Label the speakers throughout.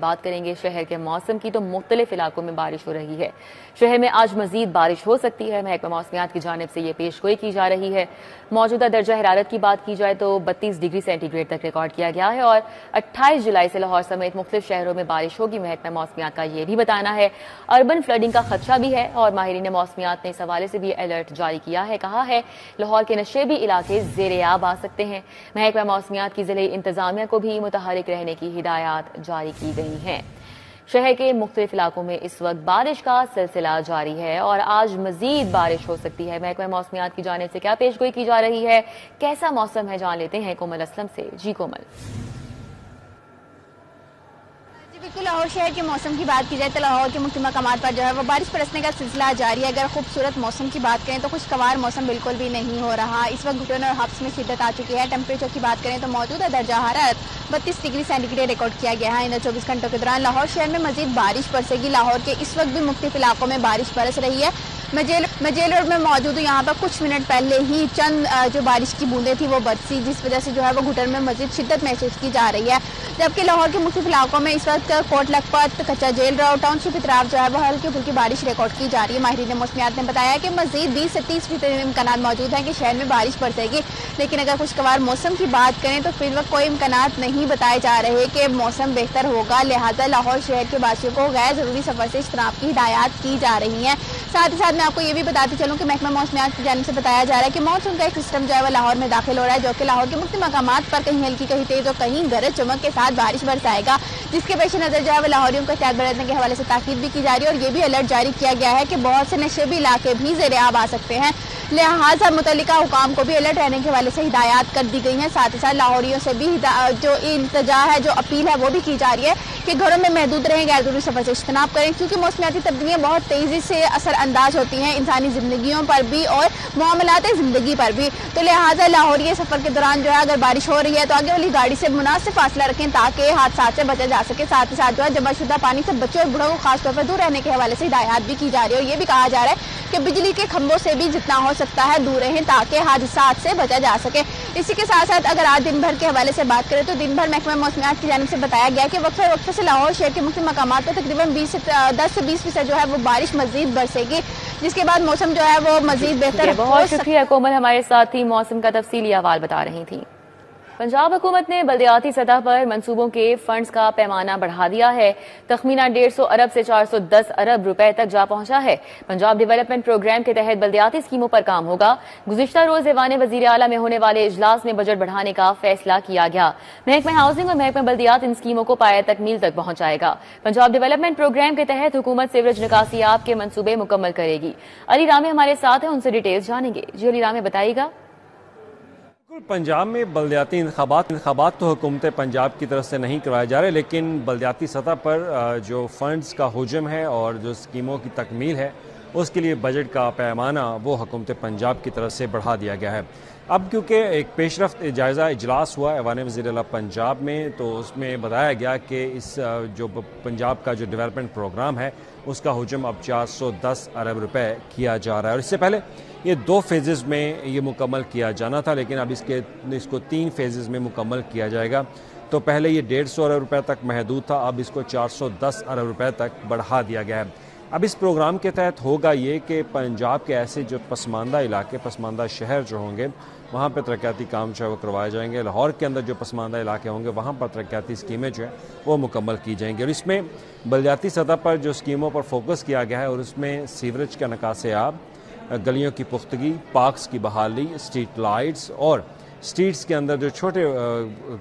Speaker 1: بات کریں گے شہر کے موسم کی، تو مختلف علاقوں میں بارش ہو رہی ہے۔ شہر میں آج مزید بارش ہو سکتی ہے، محکمہ موسمیات کی جانب سے یہ پیش گوئی کی جا رہی ہے۔ موجودہ درجہ حرارت کی بات کی جائے تو 32 ڈگری سینٹی گریڈ تک ریکارڈ کیا گیا ہے اور 28 جولائی سے لاہور سمیت مختلف شہروں میں بارش ہوگی۔ محکمہ موسمیات کا یہ بھی بتانا ہے اربن فلڈنگ کا خدشہ بھی ہے اور ماہرین موسمیات نے اس حوالے سے بھی الرٹ جاری کیا ہے۔ کہا ہے لاہور کے نشیبی علاقے زیر آب آ سکتے ہیں۔ محکمہ موسمیات کی ضلعی انتظامیہ کو بھی متحرک رہنے کی ہدایات جاری کی گئی ہیں۔ شہر کے مختلف علاقوں میں اس وقت بارش کا سلسلہ جاری ہے اور آج مزید بارش ہو سکتی ہے۔ محکمہ موسمیات کی جانب سے کیا پیش گوئی کی جا رہی ہے، کیسا موسم ہے، جان لیتے ہیں کومل اسلم سے۔ جی کومل۔
Speaker 2: بالکل، لاہور شہر کے موسم کی بات کی جائے تو لاہور کے مختلف مقامات پر جو ہے وہ بارش برسنے کا سلسلہ جاری ہے۔ اگر خوبصورت موسم کی بات کریں تو خوشگوار موسم بالکل بھی نہیں ہو رہا۔ اس وقت گھٹن اور ہابس میں شدت آ چکی ہے۔ ٹیمپریچر کی بات کریں تو موجودہ درجہ حرارت 32 ڈگری سینٹی گریڈ ریکارڈ کیا گیا ہے۔ ان 24 گھنٹوں کے دوران لاہور شہر میں مزید بارش برسے گی۔ لاہور کے اس وقت بھی مختلف علاقوں میں بارش برس رہی ہے۔ میں جیل روڈ میں موجود ہوں، یہاں پر کچھ منٹ پہلے ہی چند جو بارش کی بوندیں تھی وہ برسی، جس وجہ سے جو ہے وہ گھٹن میں مزید شدت محسوس کی جا رہی ہے۔ جبکہ لاہور کے مختلف علاقوں میں اس وقت کوٹ لکھپت، کچا جیل روڈ، ٹاؤن شپ اطراف جو ہے وہ ہلکی پھلکی بارش ریکارڈ کی جا رہی ہے۔ ماہرین موسمیات نے بتایا کہ مزید 20 سے 30% امکانات موجود ہیں کہ شہر میں بارش برسے گی، لیکن اگر خوشگوار موسم کی بات کریں تو فی الوقت کوئی امکانات نہیں بتائے جا رہے کہ موسم بہتر ہوگا، لہٰذا لاہور شہر کے باشیوں کو غیر ضروری سفر سے اجتناب کی ہدایات کی جا رہی ہیں۔ ساتھ ہی ساتھ میں آپ کو یہ بھی بتاتی چلوں کہ محکمہ موسمیات کی جانب سے بتایا جا رہا ہے کہ مانسون کا ایک سسٹم جو ہے وہ لاہور میں داخل ہو رہا ہے، جو کہ لاہور کے مختلف مقامات پر کہیں ہلکی کہیں تیز اور کہیں گرج چمک کے ساتھ بارش برسائے گا، جس کے پیش نظر جو ہے وہ لاہوریوں کو احتیاط برتنے کے حوالے سے تاکید بھی کی جا رہی ہے اور یہ بھی الرٹ جاری کیا گیا ہے کہ بہت سے نشیبی علاقے بھی زیر آب آ سکتے ہیں، لہٰذا متعلقہ حکام کو بھی الرٹ رہنے کے حوالے سے ہدایات کر دی گئی ہیں۔ ساتھ ہی ساتھ لاہوریوں سے بھی جو التجا ہے، جو اپیل ہے وہ بھی کی جا رہی ہے کہ گھروں میں محدود رہیں، غیر ضروری سفر سے اجتناب کریں، کیونکہ موسمیاتی تبدیلیاں بہت تیزی سے اثر انداز ہوتی ہیں انسانی زندگیوں پر بھی اور معاملات زندگی پر بھی، تو لہٰذا لاہوری سفر کے دوران جو ہے اگر بارش ہو رہی ہے تو آگے والی گاڑی سے مناسب فاصلہ رکھیں تاکہ حادثات سے بچا جا سکے۔ ساتھ ہی ساتھ جو ہے جمع شدہ پانی سے بچوں اور بوڑھوں کو خاص طور پر دور رہنے کے حوالے سے ہدایات بھی کی جا رہی ہے اور یہ بھی کہا جا رہا ہے کہ بجلی کے کھمبوں سے بھی جتنا ہو سکتا ہے دور رہیں تاکہ حادثات سے بچا جا سکے۔ اسی کے ساتھ ساتھ اگر آج دن بھر کے حوالے سے بات کریں تو دن بھر محکمہ موسمیات کی جانب سے بتایا گیا کہ وقفے وقفے سے لاہور شہر کے مختلف مقامات پر تقریباً 10 سے 20% جو ہے وہ بارش مزید برسے گی، جس کے بعد موسم جو ہے وہ مزید بہتر۔
Speaker 1: بہت شکریہ کومل، ہمارے ساتھ ہی موسم کا تفصیلی احوال بتا رہی تھیں۔ پنجاب حکومت نے بلدیاتی سطح پر منصوبوں کے فنڈز کا پیمانہ بڑھا دیا ہے۔ تخمینہ 150 ارب سے 410 ارب روپے تک جا پہنچا ہے۔ پنجاب ڈیولپمنٹ پروگرام کے تحت بلدیاتی اسکیموں پر کام ہوگا۔ گزشتہ روز ایوان وزیر اعلیٰ میں ہونے والے اجلاس میں بجٹ بڑھانے کا فیصلہ کیا گیا۔ محکمہ ہاؤسنگ اور محکمہ بلدیات ان اسکیموں کو پایہ تکمیل تک پہنچائے گا۔ پنجاب ڈیولپمنٹ پروگرام کے تحت حکومت سیوریج نکاسی آب کے منصوبے مکمل کرے گی۔ علی رامے ہمارے ساتھ ہیں، ان سے ڈیٹیلز جانیں گے۔ جی علی رامے بتائیے گا۔
Speaker 3: پنجاب میں بلدیاتی انتخابات تو حکومت پنجاب کی طرف سے نہیں کروائے جا رہے، لیکن بلدیاتی سطح پر جو فنڈز کا حجم ہے اور جو اسکیموں کی تکمیل ہے اس کے لیے بجٹ کا پیمانہ وہ حکومت پنجاب کی طرف سے بڑھا دیا گیا ہے۔ اب کیونکہ ایک پیش رفت جائزہ اجلاس ہوا ایوان وزیر اعلیٰ پنجاب میں، تو اس میں بتایا گیا کہ اس جو پنجاب کا جو ڈیولپمنٹ پروگرام ہے اس کا حجم اب 410 ارب روپے کیا جا رہا ہے، اور اس سے پہلے یہ 2 فیزز میں یہ مکمل کیا جانا تھا، لیکن اب اس کو 3 فیزز میں مکمل کیا جائے گا۔ تو پہلے یہ 150 ارب روپے تک محدود تھا، اب اس کو 410 ارب روپے تک بڑھا دیا گیا ہے۔ اب اس پروگرام کے تحت ہوگا یہ کہ پنجاب کے ایسے جو پسماندہ علاقے، پسماندہ شہر جو ہوں گے وہاں پہ ترقیاتی کام جو ہے وہ کروائے جائیں گے۔ لاہور کے اندر جو پسماندہ علاقے ہوں گے وہاں پر ترقیاتی اسکیمیں جو ہیں وہ مکمل کی جائیں گی، اور اس میں بلدیاتی سطح پر جو اسکیموں پر فوکس کیا گیا ہے اور اس میں سیوریج کا نکاس آب، گلیوں کی پختگی، پارکس کی بحالی، اسٹریٹ لائٹس اور اسٹریٹس کے اندر جو چھوٹے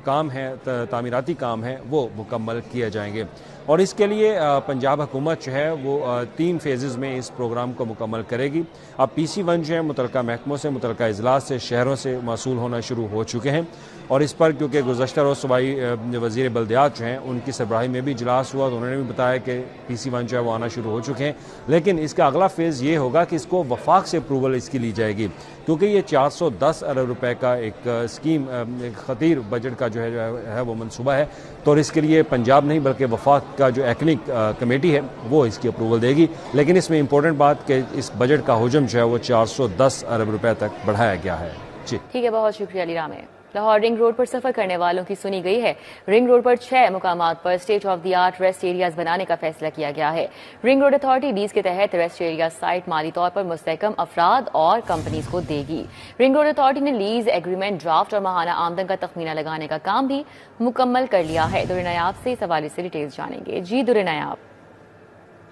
Speaker 3: کام ہیں، تعمیراتی کام ہیں، وہ مکمل کیے جائیں گے۔ اور اس کے لیے پنجاب حکومت جو ہے وہ 3 فیزز میں اس پروگرام کو مکمل کرے گی۔ اب PC1 جو ہے متعلقہ محکموں سے، متعلقہ اضلاع سے، شہروں سے موصول ہونا شروع ہو چکے ہیں، اور اس پر کیونکہ گزشتہ روز صوبائی وزیر بلدیات جو ہیں ان کی سربراہی میں بھی اجلاس ہوا، تو انہوں نے بھی بتایا کہ PC1 جو ہے وہ آنا شروع ہو چکے ہیں، لیکن اس کا اگلا فیز یہ ہوگا کہ اس کو وفاق سے اپروول اس کی لی جائے گی، کیونکہ یہ 410 ارب روپے کا ایک اسکیم، ایک خطیر بجٹ کا جو ہے وہ منصوبہ ہے، تو اس کے لیے پنجاب نہیں بلکہ وفاق کا جو ایکنک کمیٹی ہے وہ اس کی اپروول دے گی۔ لیکن اس میں امپورٹنٹ بات کہ اس بجٹ کا حجم جو ہے وہ 410 ارب روپے تک بڑھایا گیا ہے۔ جی
Speaker 1: ٹھیک ہے، بہت شکریہ علی رامے۔ لاہور رنگ روڈ پر سفر کرنے والوں کی سنی گئی ہے۔ رنگ روڈ پر 6 مقامات پر state of the art rest areas بنانے کا فیصلہ کیا گیا ہے۔ رنگ روڈ اتھارٹی لیز کے تحت ریسٹ ایریا سائٹ مالی طور پر مستحکم افراد اور کمپنیز کو دے گی۔ رنگ روڈ اتھارٹی نے لیز ایگریمنٹ ڈرافٹ اور ماہانہ آمدن کا تخمینہ لگانے کا کام بھی مکمل کر لیا ہے۔ در نیاب سے اس حوالے سے ڈیٹیلز جانیں گے۔ جی در نیاب۔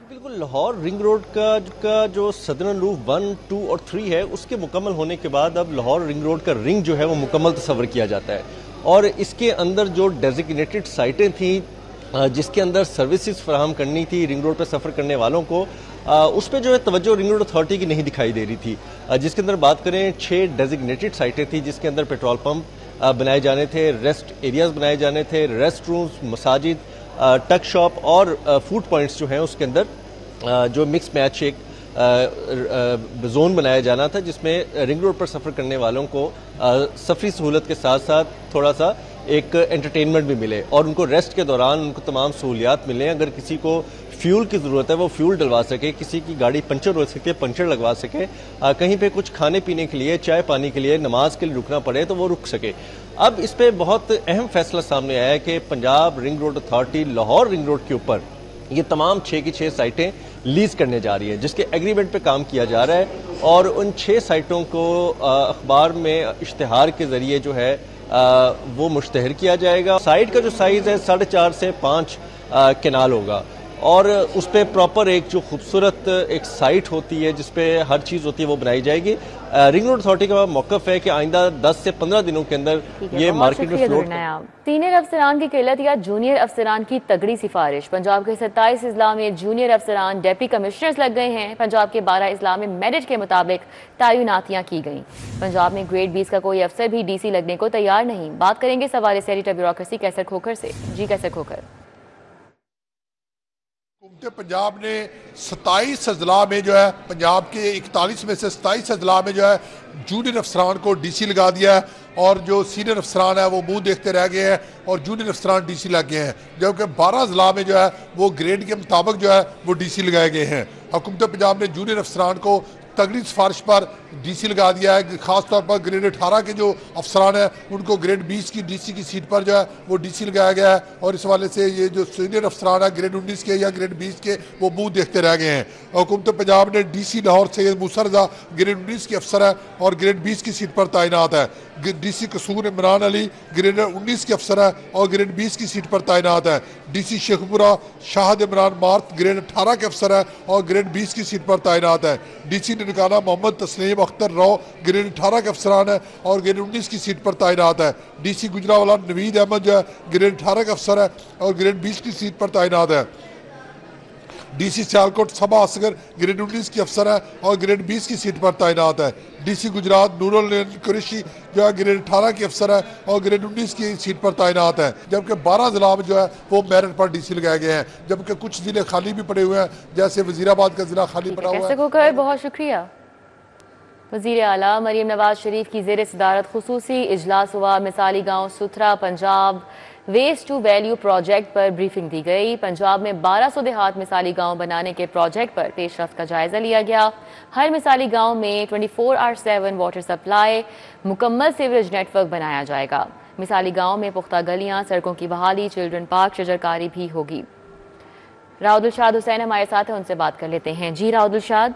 Speaker 4: بالکل، لاہور رنگ روڈ کا جو سدرن لوپ 1، 2 اور 3 ہے، اس کے مکمل ہونے کے بعد اب لاہور رنگ روڈ کا رنگ جو ہے وہ مکمل تصور کیا جاتا ہے، اور اس کے اندر جو ڈیزگنیٹڈ سائٹیں تھیں جس کے اندر سروسز فراہم کرنی تھی رنگ روڈ پہ سفر کرنے والوں کو، اس پہ جو ہے توجہ رنگ روڈ اتھارٹی کی نہیں دکھائی دے رہی تھی۔ جس کے اندر بات کریں 6 ڈیزگنیٹڈ سائٹیں تھیں جس کے اندر پیٹرول پمپ بنائے جانے تھے، ریسٹ ایریاز بنائے جانے تھے، ریسٹ رومز، مساجد، ٹک شاپ اور فوڈ پوائنٹس جو ہیں اس کے اندر جو مکس میچ ایک زون بنایا جانا تھا، جس میں رنگ روڈ پر سفر کرنے والوں کو سفری سہولت کے ساتھ ساتھ تھوڑا سا ایک انٹرٹینمنٹ بھی ملے اور ان کو ریسٹ کے دوران ان کو تمام سہولیات ملیں۔ اگر کسی کو فیول کی ضرورت ہے وہ فیول ڈلوا سکے، کسی کی گاڑی پنچر ہو سکتی ہے پنچر لگوا سکے، کہیں پہ کچھ کھانے پینے کے لیے، چائے پانی کے لیے، نماز کے لیے رکنا پڑے تو وہ رک سکے۔ اب اس پہ بہت اہم فیصلہ سامنے آیا ہے کہ Punjab ring road authority Lahore ring road کے اوپر یہ تمام 6 کی 6 سائٹیں لیز کرنے جا رہی ہیں، جس کے ایگریمنٹ پہ کام کیا جا رہا ہے، اور ان 6 سائٹوں کو اخبار میں اشتہار کے ذریعے جو ہے وہ مشتہر کیا جائے گا۔ سائٹ کا جو سائز ہے 4.5 سے 5 کنال ہوگا، اور اس پہ پراپر ایک جو خوبصورت ایک سائٹ ہوتی ہے جس پہ ہر چیز ہوتی ہے وہ بنائی جائے گی۔ رنگ روڈ اتھارٹی کا موقف ہے کہ آئندہ 10 سے 15 دنوں کے اندر یہ مارکیٹ میں فلوٹ۔
Speaker 1: سینئر افسران کی قلت یا جونیئر افسران کی تگڑی سفارش۔ پنجاب کے 27 اضلاع میں جونیئر افسران ڈپٹی کمشنرز لگ گئے ہیں۔ پنجاب کے 12 اضلاع میں میرٹ کے مطابق تعیناتیاں کی گئیں۔ پنجاب میں گریڈ 20 کا کوئی افسر بھی ڈی سی لگنے کو تیار نہیں۔ بات کریں گے اس حوالے سے ایڈیٹر بیوروکریسی کیسر کھوکھر سے۔ جی کیسر کھوکھر۔
Speaker 5: پنجاب نے 27 اضلاع میں جو ہے، پنجاب کے 41 میں سے 27 اضلاع میں جو ہے جونیئر افسران کو ڈی سی لگا دیا ہے، اور جو سینئر افسران ہیں وہ منہ دیکھتے رہ گئے ہیں اور جونیئر افسران ڈی سی لگ گئے ہیں، جبکہ 12 اضلاع میں جو ہے وہ گریڈ کے مطابق جو ہے وہ ڈی سی لگائے گئے ہیں۔ حکومت پنجاب نے جونیئر افسران کو تگڑی سفارش پر ڈی سی لگا دیا ہے، خاص طور پر گریڈ 18 کے جو افسران ہیں ان کو گریڈ 20 کی ڈی سی کی سیٹ پر جو ہے وہ ڈی سی لگایا گیا ہے، اور اس حوالے سے یہ جو سینئر افسران ہیں گریڈ 19 کے یا گریڈ 20 کے وہ منہ دیکھتے رہ گئے ہیں۔ حکومت پنجاب نے ڈی سی لاہور سید موسیٰ رضا گریڈ 19 کے افسر ہے اور گریڈ 20 کی سیٹ پر تعینات ہے۔ ڈی سی قصور عمران علی گریڈ 19 کے افسر ہے اور گریڈ 20 کی سیٹ پر تعینات ہے۔ ڈی سی شیخپورہ شاہد عمران مارت گریڈ 18 کے افسر ہے اور گریڈ 20 کی سیٹ پر تعینات ہے۔ ڈی سی ننکانہ محمد تسلیم اختر رو گریڈ 18 کے افسران ہے اور گریڈ 19 کی سیٹ پر تعینات ہے۔ ڈی سی گجرانوالہ نوید احمد جو ہے گریڈ 18 کا افسر ہے اور گریڈ 20 کی سیٹ پر تعینات ہے۔ ڈی سی سیالکوٹ صبا اصغر گریڈ 19 کی افسر ہے اور گریڈ 20 کی سیٹ پر تعینات ہے۔ ڈی سی گجرات نور العین قریشی جو ہے گریڈ 18 کی افسر ہے اور گریڈ 19 کی سیٹ پر تعینات ہے، جبکہ 12 ضلع میں جو ہے وہ میرٹ پر ڈی سی لگائے گئے ہیں، جبکہ کچھ ضلع خالی بھی پڑے ہوئے ہیں، جیسے وزیر آباد کا ضلع خالی پڑا ہوا ہے۔
Speaker 1: بہت شکریہ۔ وزیر اعلیٰ مریم نواز شریف کی زیر صدارت خصوصی اجلاس ہوا۔ مثالی گاؤں ستھرا Punjab waste to value project پر بریفنگ دی گئی۔ پنجاب میں 1200 دیہات مثالی گاؤں بنانے کے پروجیکٹ پر پیش رفت کا جائزہ لیا گیا۔ ہر مثالی گاؤں میں 24/7 واٹر سپلائی، مکمل سیوریج نیٹ ورک بنایا جائے گا۔ مثالی گاؤں میں پختہ گلیاں، سڑکوں کی بحالی، چلڈرن پارک، شجرکاری بھی ہوگی۔ راؤد الشاد حسین ہمارے ساتھ ہیں، ان سے بات کر لیتے ہیں۔ جی راؤد الشاد۔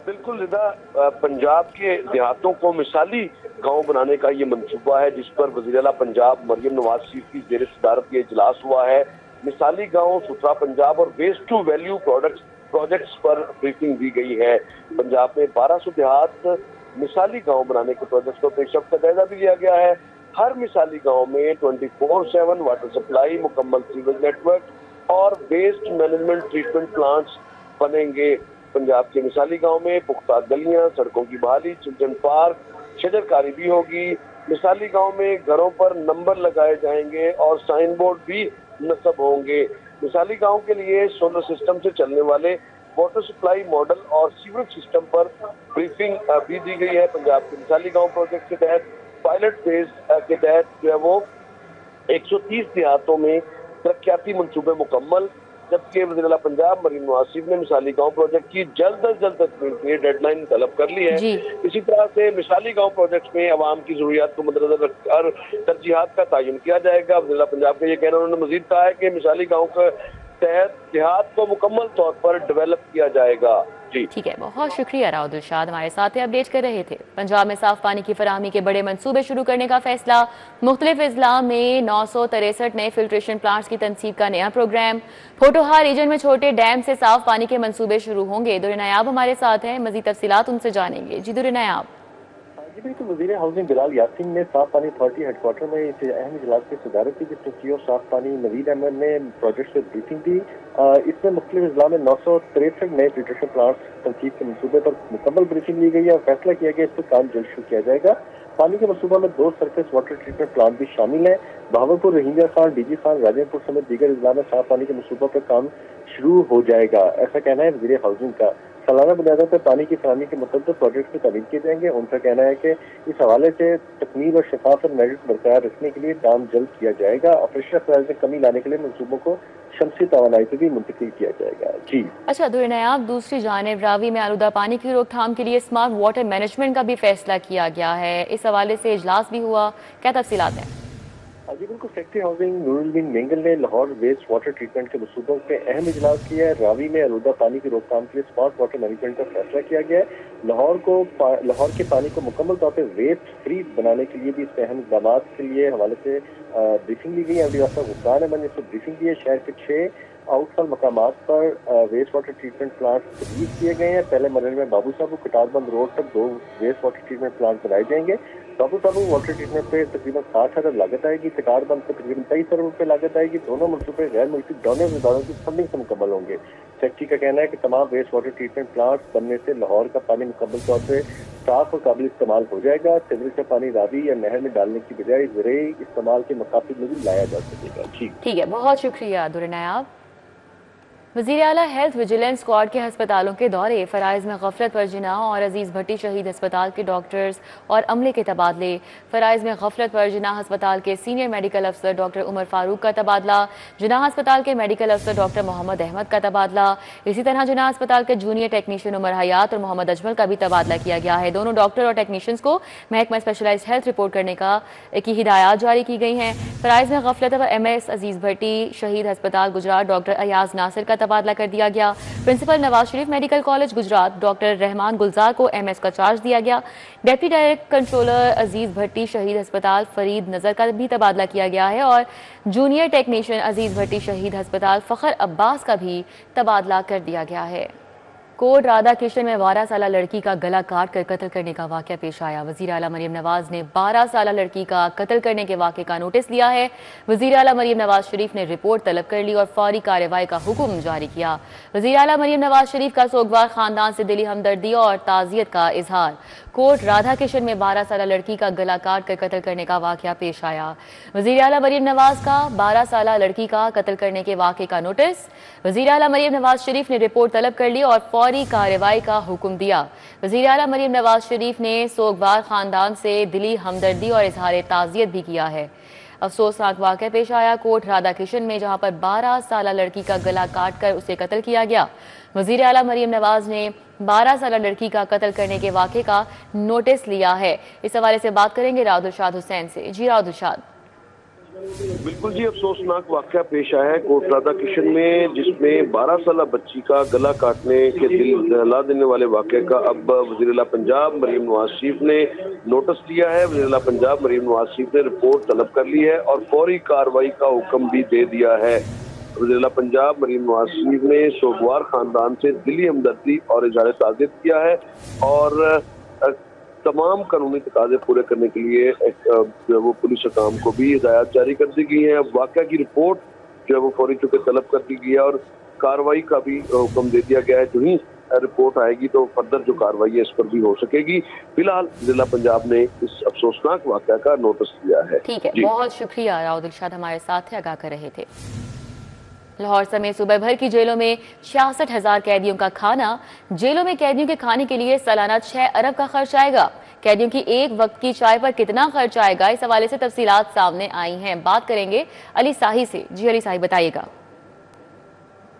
Speaker 6: بالکل رضا، پنجاب کے دیہاتوں کو مثالی گاؤں بنانے کا یہ منصوبہ ہے جس پر وزیر اعلیٰ پنجاب مریم نواز شریف کی زیر صدارت یہ اجلاس ہوا ہے۔ مثالی گاؤں ستھرا پنجاب اور ویسٹ ٹو ویلیو پروجیکٹس پر بریفنگ دی گئی ہے۔ پنجاب میں 1200 دیہات مثالی گاؤں بنانے کے پروجیکٹس کو پیش رفت کا جائزہ بھی لیا گیا ہے۔ ہر مثالی گاؤں میں 24/7 واٹر سپلائی، مکمل سیوریج نیٹ ورک اور ویسٹ مینجمنٹ ٹریٹمنٹ پلانٹس بنیں گے۔ پنجاب کے مثالی گاؤں میں پختہ گلیاں، سڑکوں کی بحالی، چلڈرن پارک، شجرکاری بھی ہوگی۔ مثالی گاؤں میں گھروں پر نمبر لگائے جائیں گے اور سائن بورڈ بھی نصب ہوں گے۔ مثالی گاؤں کے لیے سولر سسٹم سے چلنے والے واٹر سپلائی ماڈل اور سیوریج سسٹم پر بریفنگ بھی دی گئی ہے۔ پنجاب کے مثالی گاؤں پروجیکٹ کے تحت پائلٹ فیز کے تحت جو ہے وہ 130 دیہاتوں میں ترقیاتی منصوبے مکمل، جبکہ وزیر اعلیٰ پنجاب مریم نواز شریف نے مثالی گاؤں پروجیکٹ کی جلد از جلد تکمیل کے لیے ڈیڈ لائن طلب کر لی ہے۔ اسی طرح سے مثالی گاؤں پروجیکٹ میں عوام کی ضروریات کو مد نظر رکھ کر ترجیحات کا تعین کیا جائے گا۔ وزیر اعلیٰ پنجاب کا یہ کہنا، انہوں نے مزید کہا ہے کہ مثالی گاؤں کے تحت دیہات کو مکمل طور پر ڈیولپ کیا جائے گا۔
Speaker 1: ٹھیک ہے، بہت شکریہ راؤ دلشاد، ہمارے ساتھ اپڈیٹ کر رہے تھے۔ پنجاب میں صاف پانی کی فراہمی کے بڑے منصوبے شروع کرنے کا فیصلہ، مختلف اضلاع میں 963 نئے فلٹریشن پلانٹس کی تنصیب کا نیا پروگرام، پھوٹوہار ریجن میں چھوٹے ڈیم سے صاف پانی کے منصوبے شروع ہوں گے۔ دور نایاب ہمارے ساتھ ہیں، مزید تفصیلات ان سے جانیں گے۔ جی دور نایاب۔
Speaker 7: جی بالکل، وزیر ہاؤسنگ بلال یاسین نے صاف پانی اتھارٹی ہیڈ کوارٹر میں اس اہم اجلاس کی صدارت کی، جس میں صاف پانی نوید احمد نے پروجیکٹ سے بریفنگ دی۔ اس میں مختلف اضلاع میں 963 نئے فلٹریشن پلانٹس تنصیب کے منصوبے پر مکمل بریفنگ لی گئی ہے اور فیصلہ کیا گیا اس پر کام جلد شروع کیا جائے گا۔ پانی کے منصوبہ میں 2 سرفیس واٹر ٹریٹمنٹ پلانٹ بھی شامل ہیں۔ بہاولپور، روہنگیا خان، D G Khan, Rajanpur سمیت دیگر اضلاع میں صاف پانی کے منصوبہ پر کام شروع ہو جائے گا، ایسا کہنا ہے وزیر ہاؤسنگ کا۔ سالانہ بنیادوں پر پانی کی فراہمی کے متعدد پروجیکٹس میں تعمیر کیے جائیں گے۔ ان کا کہنا ہے کہ اس حوالے سے تکمیل اور شفاف میرٹ برقرار رکھنے کے لیے کام جلد کیا جائے گا۔ آپریشنل اخراج میں کمی لانے کے لیے منصوبوں کو شمسی توانائی سے بھی منتقل کیا جائے گا۔ جی
Speaker 1: اچھا دور نایاب، دوسری جانب راوی میں آلودہ پانی کی روک تھام کے لیے اسمارٹ واٹر مینجمنٹ کا بھی فیصلہ کیا گیا ہے، اس حوالے سے اجلاس بھی ہوا، کیا تفصیلات ہیں؟
Speaker 7: جی بالکل، سیکٹری ہاؤسنگ نور الدین مینگل نے لاہور ویسٹ واٹر ٹریٹمنٹ کے منصوبوں پہ اہم اجلاس کیا ہے۔ راوی میں آلودہ پانی کی روک تھام کے لیے اسمارٹ واٹر مینجمنٹ کا فیصلہ کیا گیا ہے۔ لاہور کے پانی کو مکمل طور پہ ویسٹ فری بنانے کے لیے بھی اس اہم اقدامات کے لیے حوالے سے بریفنگ لی گئی ہے۔ غفران احمد نے اس کو بریفنگ دی ہے۔ شہر کے 6 آؤٹ فال مقامات پر ویسٹ واٹر ٹریٹمنٹ پلانٹ تجویز کیے گئے ہیں۔ پہلے مرحلے میں بابو صاحب کٹار بند روڈ تک 2 ویسٹ واٹر ٹریٹمنٹ پلانٹ بنائے جائیں گے۔ بابو صاحب واٹر ٹریٹمنٹ پہ تقریباً 60 ارب لاگت آئے گی، کٹار بند پہ تقریباً 23 ارب روپے لاگت آئے گی۔ دونوں منصوبے غیر ملکی ڈونر اداروں کی فنڈنگ سے مکمل ہوں گے۔ سیکٹری کا کہنا ہے کہ تمام ویسٹ واٹر ٹریٹمنٹ پلانٹس بننے سے لاہور کا پانی مکمل طور پہ صاف اور قابل استعمال ہو جائے گا۔ سیوریج کا پانی راوی یا نہر میں ڈالنے کی بجائے زرعی استعمال کے مقاصد میں بھی لایا جا سکے گا۔
Speaker 1: ٹھیک ہے، بہت شکریہ دور نایاب۔ وزیر اعلیٰ ہیلتھ ویجیلنس اسکواڈ کے ہسپتالوں کے دورے، فرائض میں غفلت پر جناح اور عزیز بھٹی شہید ہسپتال کے ڈاکٹرز اور عملے کے تبادلے، فرائض میں غفلت پر جناح ہسپتال کے سینئر میڈیکل افسر ڈاکٹر عمر فاروق کا تبادلہ، جناح ہسپتال کے میڈیکل افسر ڈاکٹر محمد احمد کا تبادلہ، اسی طرح جناح ہسپتال کے جونیئر ٹیکنیشین عمر حیات اور محمد اجمل کا بھی تبادلہ کیا گیا ہے۔ دونوں ڈاکٹر اور ٹیکنیشینز کو محکمہ اسپیشلائزڈ ہیلتھ رپورٹ کرنے کی ہدایات جاری کی گئی ہیں۔ فرائض میں غفلت پر ایم ایس عزیز بھٹی شہید ہسپتال گجرات ڈاکٹر ایاز ناصر کا تبادلہ کر دیا گیا۔ Principal Nawaz Sharif medical college Gujarat doctor رحمان گلزار کو ایم ایس کا چارج دیا گیا۔ ڈپٹی ڈائریکٹر کنٹرولر عزیز بھٹی شہید ہسپتال فرید نظر کا بھی تبادلہ کیا گیا ہے اور جونیئر ٹیکنیشین عزیز بھٹی شہید ہسپتال فخر عباس کا بھی تبادلہ کر دیا گیا ہے۔ کوٹ رادھا کرشن میں 12 سالہ لڑکی کا گلا کاٹ کر قتل کرنے کا واقعہ پیش آیا۔ وزیر اعلیٰ مریم نواز نے 12 سالہ لڑکی کا قتل کرنے کے واقعے کا نوٹس لیا ہے۔ وزیر اعلیٰ مریم نواز شریف نے رپورٹ طلب کر لی اور فوری کارروائی کا حکم جاری کیا۔ وزیر اعلیٰ مریم نواز شریف کا سوگوار خاندان سے دلی ہمدردی اور تعزیت کا اظہار۔ کوٹ رادھا کرشن میں 12 سالہ لڑکی کا گلا کاٹ کر قتل کرنے کا واقعہ پیش آیا۔ وزیر اعلیٰ مریم نواز کا 12 سالہ لڑکی کا قتل کرنے کے واقعے کا نوٹس، وزیر اعلیٰ مریم نواز شریف نے رپورٹ طلب کر لی اور فوری کارروائی کا حکم دیا۔ وزیر اعلیٰ مریم نواز شریف نے سوگوار خاندان سے دلی ہمدردی اور اظہار تعزیت بھی کیا ہے۔ افسوسناک واقعہ پیش آیا کوٹ رادھا کرشن میں، جہاں پر 12 سالہ لڑکی کا گلا کاٹ کر اسے قتل کیا گیا۔ وزیر اعلیٰ مریم نواز نے 12 سالہ لڑکی کا قتل کرنے کے واقعے کا نوٹس لیا ہے۔ اس حوالے سے بات کریں گے راؤد الشاد حسین سے۔ جی راؤد الشاد۔
Speaker 6: بالکل جی، افسوسناک واقعہ پیش آیا ہے کوٹ رادھا کرشن میں، جس میں 12 سالہ بچی کا گلا کاٹنے کے دل دہلا دینے والے واقعے کا اب وزیر اعلیٰ پنجاب مریم نواز شریف نے نوٹس لیا ہے۔ وزیر اعلیٰ پنجاب مریم نواز شریف نے رپورٹ طلب کر لی ہے اور فوری کارروائی کا حکم بھی دے دیا ہے۔ وزیر اعلیٰ پنجاب مریم نواز شریف نے سوگوار خاندان سے دلی ہمدردی اور اظہار تعزیت کیا ہے اور تمام قانونی تقاضے پورے کرنے کے لیے وہ پولیس حکام کو بھی ہدایات جاری کر دی گئی ہیں۔ اب واقعہ کی رپورٹ جو ہے وہ فوری چونکہ طلب کر دی گئی ہے اور کارروائی کا بھی حکم دے دیا گیا ہے۔ جو ہی رپورٹ آئے گی تو فردر جو کارروائی ہے اس پر بھی ہو سکے گی۔ فی الحال ضلع پنجاب نے اس افسوسناک واقعہ کا نوٹس لیا ہے۔
Speaker 1: ٹھیک ہے، بہت شکریہ راؤد الشاد، ہمارے ساتھ آگاہ کر رہے تھے۔ لاہور سمیت صوبہ بھر کی جیلوں میں 66,000 قیدیوں کا کھانا، جیلوں میں قیدیوں کے کھانے کے لیے سالانہ 6 ارب کا خرچ آئے گا۔ قیدیوں کی ایک وقت کی چائے پر کتنا خرچ آئے گا، اس حوالے سے تفصیلات سامنے آئی ہیں، بات کریں گے علی ساہی سے۔ جی علی ساہی بتائیے گا۔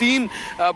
Speaker 8: 3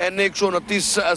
Speaker 8: NA 129